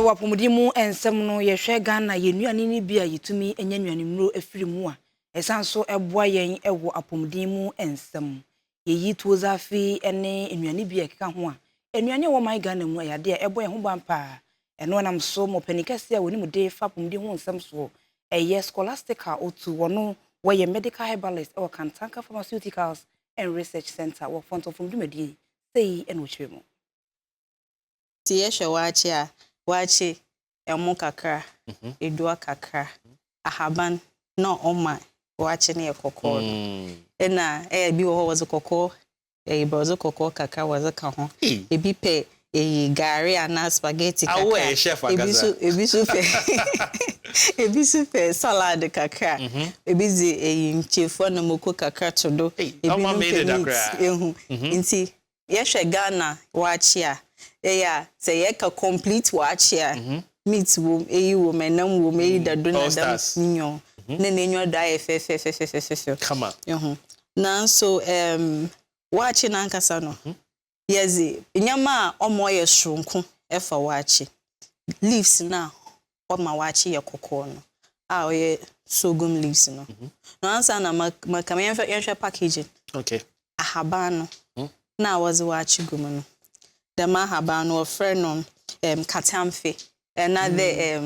wapumudimu ensem no yehwe Ghana yenuane ni bia yitumi enye nuanemro afiri mu a esanso eboa yen ewo apumudimu ensem yeyi tozafi ene enuane bia keka ho a enuane wo man Ghana mu ayade a eboa ho bampa eno nam so mo panikase a woni mu de fa apumudimu ensem so eye scholastica otu wono wo medical herbalist or Kantanka Pharmaceuticals and Research Center wo font of dumadi sei eno chwemo ti yehwe wachi emu kakra edua kakra ahaban na oma wachi ne kokko ena bi wo was kokko brozo kokko kakra was ka ho ebi pe gari ana spaghetti kakra awe chef agaza ebi su fe salad kakra ebi zi nchefo na moko kakra todo ebi no ehu nti yehwe Ghana wachi a say ye ka complete watch ya meat wo eyi wo menam wo meyi da do na dam nyo na nenyo da fe come on na so watch na nkasa no yezi nyama omo ye shronko efa watch leaves na oma watch ye kokko no a oye sorghum leaves no no ansa na makama yenhwe packaging okay ahabano na was watch gumu no the mahaba no friend on katamfe another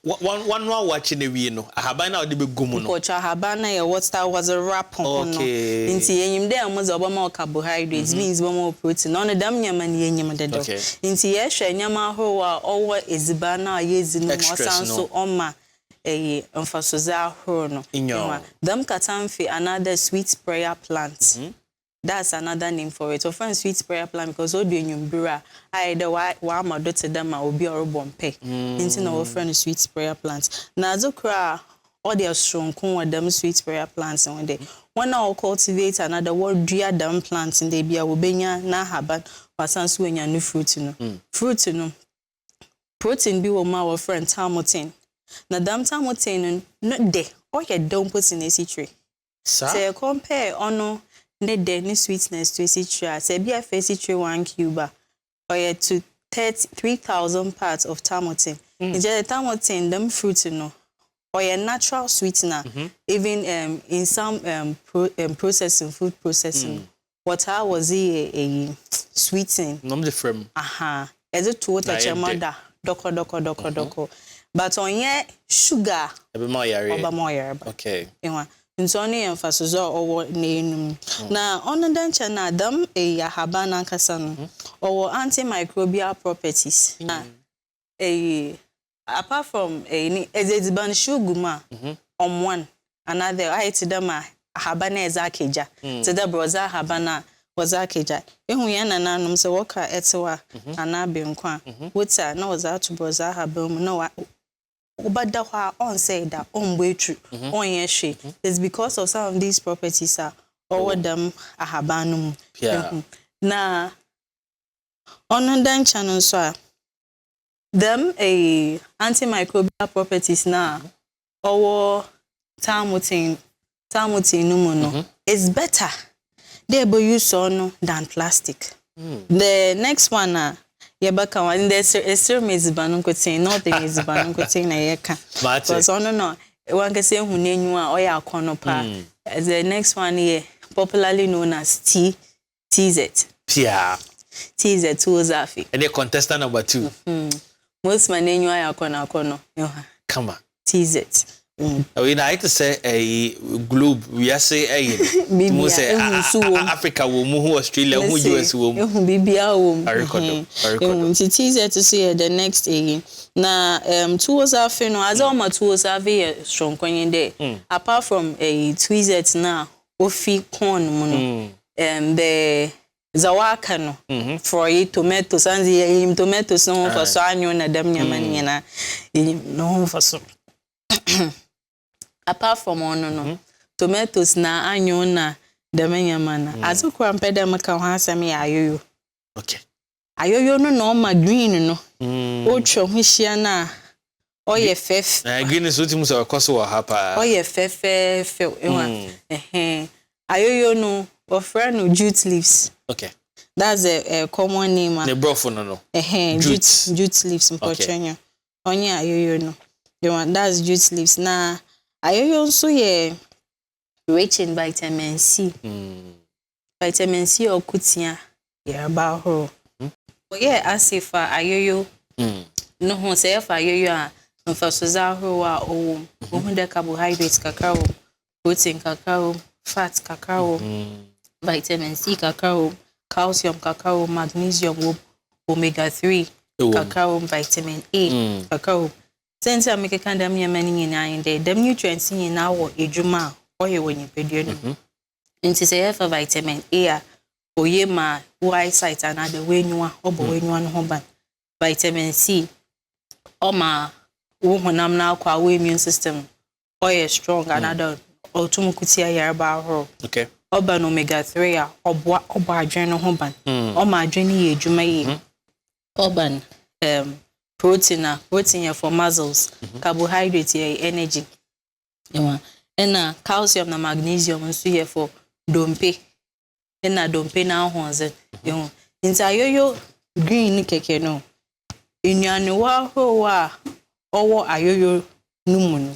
one watching the we no ahaba na odi be gumu no kocha ahaba na what was a wrap on no nti yenyim de amoze obama carbohydrates means obama protein no dem nyama ne yenyim de do nti ye hwe nyama ho a owo eziba na yezi no osanso oma emphasize ho no dem katamfe another sweet prayer plant That's another name for it. Often sweet prayer plant because odi enyumbura either wa amadote dem a obi orobompe. Nti na often sweet prayer plants. Na azokra all their strong kun dem sweet prayer plants and they when I cultivate another word dua dem plants in they bia wo benya na haban wasanso enya no fruit no. Fruit no protein bi wo ma wo friend tamotin. Na dam tamotin no de o ye don put in a tree. Say compare ono ne de ni sweetness to citria say be a citri 1 cube or to 3,000 parts of tamotin. Just the tamotin them fruit no or a natural sweetener even in some processing food processing water was a sweetening no the frame as it to water chamada doko but on ye sugar oba okay Nsoni emphasis owo nenum na onodancha na adam yahaba na nkasa no owo antimicrobial properties na apart from ezeziban shuguma one another height dem ahaba na ezakeja to the broza ahaba na wazakeja ehun ya na nanum se woka etewa anabe nkwa wota na waza broza ahaba mu na Obadahwa on say that on way true on yeshe. It's because of some of these properties are over them ahabanum. Na on then channel so them antimicrobial properties na or tamotin no is better. They be use on than plastic. The next one Yabaka one there's still mezibanu kotin not the mezibanu kotin na yeka because no one can say hunenyu a oya akono pa the next one here popularly known as TZ TZ Tuozafi and the contestant number 2 most manenyu aya akono come on TZ we like to say a globe we are say we say Africa wo mu Australia wo US wo mu bibia wo I record TZ to see the next na Tuozafi no azoma Tuozafi strong kwenye de apart from TZ na ofi corn mu no the zawaka no for tomatoes and tomatoes no for so anyo na dem nyama nyina no for so apart from no tomatoes na anyo na demanyama na azokwa mpeda maka ho asem ya ayoyo okay ayoyo no ma green no otwa ho hia na oye fef green is wetin so koso wa hapa oye fef ayoyo no ofra no jute leaves okay That's a common name. The brofo no. Jute leaves in Portugal. Onya ayoyo no. The one that's jute leaves. Na ayoyo also rich in vitamin C. Vitamin C or kutia. Yeah, about her. But as if ayoyo. No one say for ayoyo for sozaho or the carbohydrates cacao, protein cacao, fat cacao, vitamin C cacao, calcium cacao, magnesium, omega-3 cacao, vitamin A cacao. Since I make a kind of money in there, the nutrients in our ejuma or when you pay you. Into say for vitamin A, or ye ma white sight another way you are, or when you want home. Vitamin C, or ma woman now kwa immune system, or strong another, or tumukutia yarba ho. Okay. Oban omega-3 oba adwene ho ban o ma adwene ye adwuma ye oban protein for muscles carbohydrate ye energy and calcium na magnesium nso ye for dompe na dompe na ahonze nti ayoyo green keke no enuane wa ho wa owo ayoyo numu no